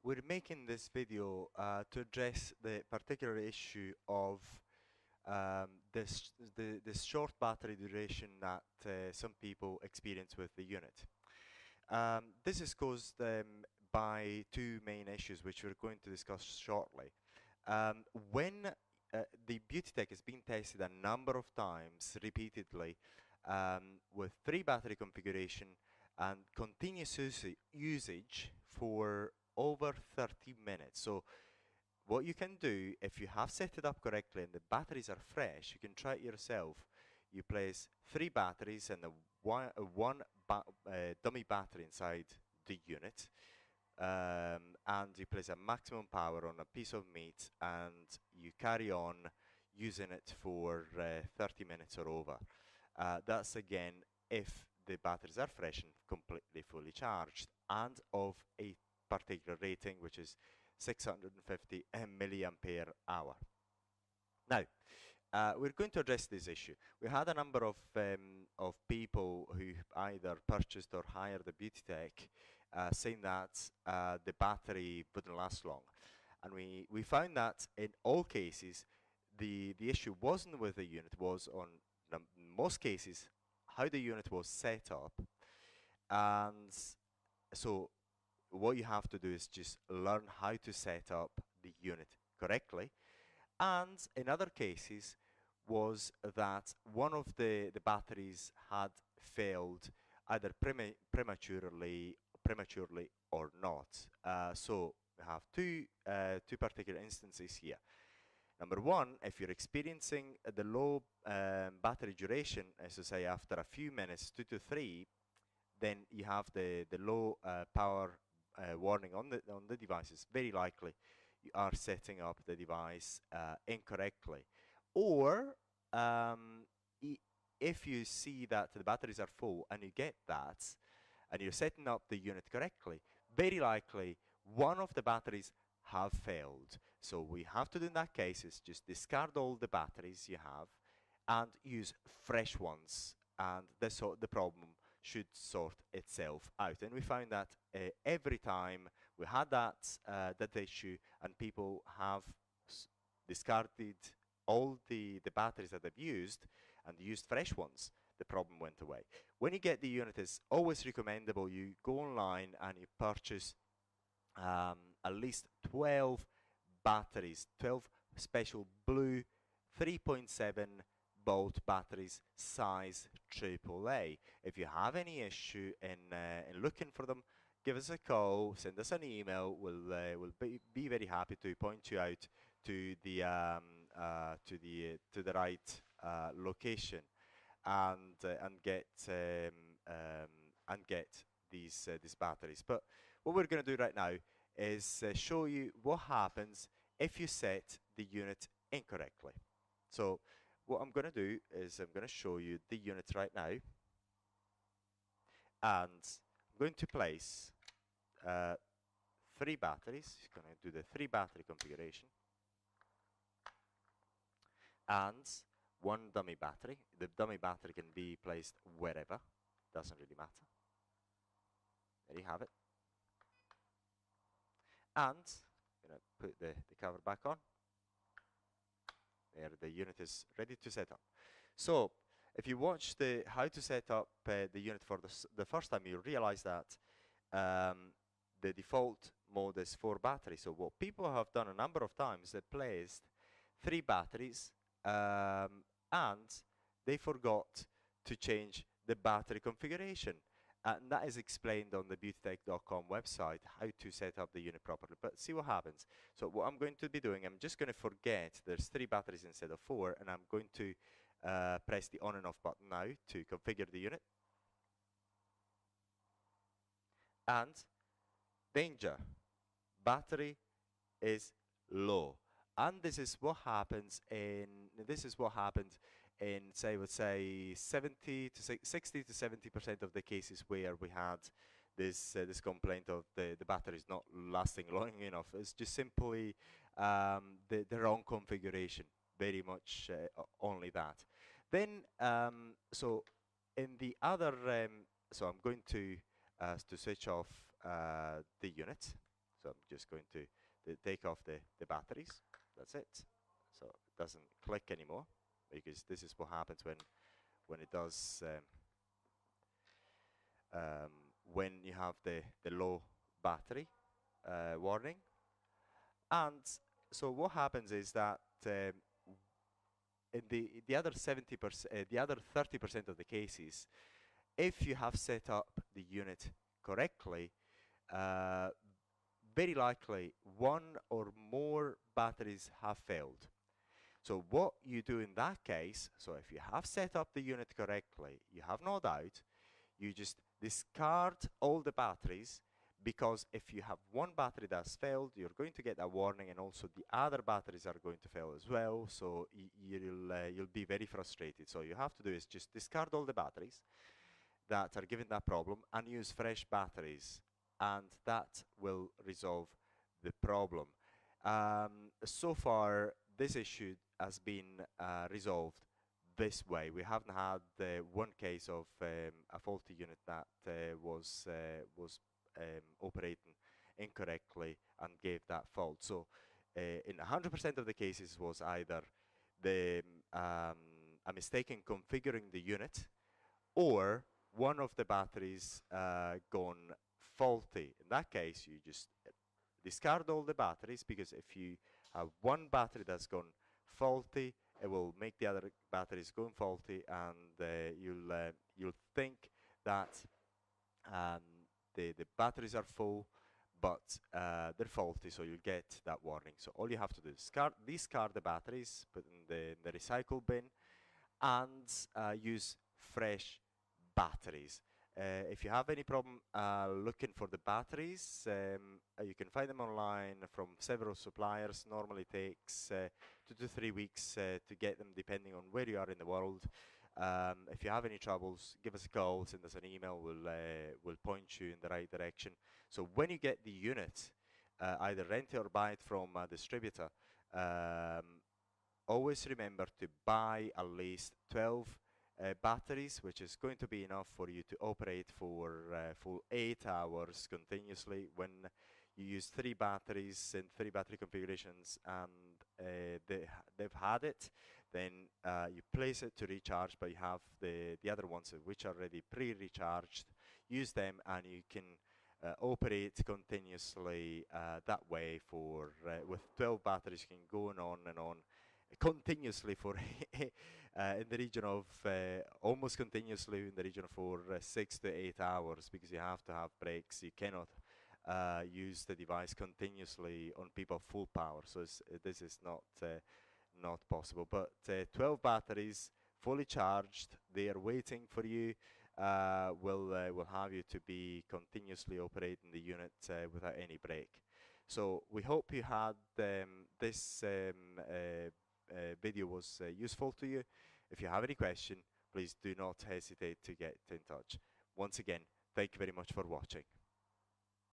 we're making this video to address the particular issue of this short battery duration that some people experience with the unit. This is caused by two main issues which we're going to discuss shortly. When the BeautyTeck has been tested a number of times repeatedly with 3 battery configuration and continuous usage for over 30 minutes. So what you can do, if you have set it up correctly and the batteries are fresh, you can try it yourself. You place 3 batteries and one dummy battery inside the unit, and you place a maximum power on a piece of meat, and you carry on using it for 30 minutes or over. That's again if the batteries are fresh and completely fully charged and of a particular rating, which is 650 milliampere hour. Now, we're going to address this issue. We had a number of people who either purchased or hired the BeautyTeck saying that the battery wouldn't last long. And we found that in all cases, the issue wasn't with the unit, it was on most cases how the unit was set up. And so what you have to do is just learn how to set up the unit correctly. And in other cases was that one of the batteries had failed either prematurely or not. So we have two particular instances here. Number one, if you're experiencing the low battery duration, as I say, after a few minutes, 2 to 3, then you have the low power warning on the device. It's very likely you are setting up the device incorrectly. Or if you see that the batteries are full and you get that, and you're setting up the unit correctly, very likely one of the batteries have failed. So we have to do in that case is just discard all the batteries you have and use fresh ones, and the problem should sort itself out. And we found that every time we had that issue and people have discarded all the batteries that they've used and used fresh ones, the problem went away. When you get the unit, it's always recommendable you go online and you purchase at least 12 batteries, 12 special blue 3.7 volt batteries, size AAA. If you have any issue in looking for them, give us a call, send us an email. We'll be very happy to point you out to the right location and get these batteries. But what we're going to do right now is show you what happens if you set the unit incorrectly. So what I'm going to do is I'm going to show you the unit right now, and I'm going to place 3 batteries. I'm going to do the 3 battery configuration and 1 dummy battery. The dummy battery can be placed wherever, doesn't really matter. There you have it. And I'm going to put the cover back on. There, the unit is ready to set up. So if you watch how to set up the unit for the first time, you realize that the default mode is 4 batteries. So what people have done a number of times, they placed 3 batteries and they forgot to change the battery configuration. And that is explained on the BeautyTeck.com website, how to set up the unit properly. But see what happens. So what I'm going to be doing, I'm just going to forget there's 3 batteries instead of 4, and I'm going to press the on and off button now to configure the unit. And danger, battery is low. And this is what happens in say, I would say 60 to 70% of the cases where we had this complaint of the battery is not lasting long enough. It's just simply the wrong configuration, very much only that. Then so in the other so I'm going to switch off the unit. So I'm just going to take off the batteries. That's it. So it doesn't click anymore, because this is what happens when it does when you have the low battery warning. And so what happens is that in the other 70%, the other 30% of the cases, if you have set up the unit correctly, uh, very likely one or more batteries have failed. So what you do in that case, so if you have set up the unit correctly, you have no doubt, you just discard all the batteries, because if you have one battery that's failed, you're going to get a warning, and also the other batteries are going to fail as well, so you'll be very frustrated. So you have to do is just discard all the batteries that are giving that problem and use fresh batteries, and that will resolve the problem. So far, this issue has been resolved this way. We haven't had one case of a faulty unit that was operating incorrectly and gave that fault. So in 100% of the cases was either the a mistake in configuring the unit, or one of the batteries gone faulty. In that case, you just discard all the batteries, because if you have one battery that's gone faulty, it will make the other batteries go faulty, and you'll think that um, the batteries are full, but they're faulty, so you'll get that warning. So all you have to do is discard the batteries, put in the recycle bin, and use fresh batteries. If you have any problem looking for the batteries, you can find them online from several suppliers. Normally takes 2 to 3 weeks to get them, depending on where you are in the world. If you have any troubles, give us a call, send us an email. We'll point you in the right direction. So when you get the unit, either rent it or buy it from a distributor, always remember to buy at least 12 batteries, which is going to be enough for you to operate for 8 hours continuously. When you use 3 batteries in 3 battery configurations, and they've had it, then you place it to recharge, but you have the other ones which are already pre-recharged. Use them, and you can operate continuously that way for with 12 batteries. You can go on and on continuously for in the region of almost continuously in the region of for 6 to 8 hours, because you have to have breaks. You cannot use the device continuously on people full power, so this is not possible. But 12 batteries fully charged, they are waiting for you. Will have you to be continuously operating the unit without any break. So we hope you had this video was useful to you. If you have any question, please do not hesitate to get in touch. Once again, thank you very much for watching.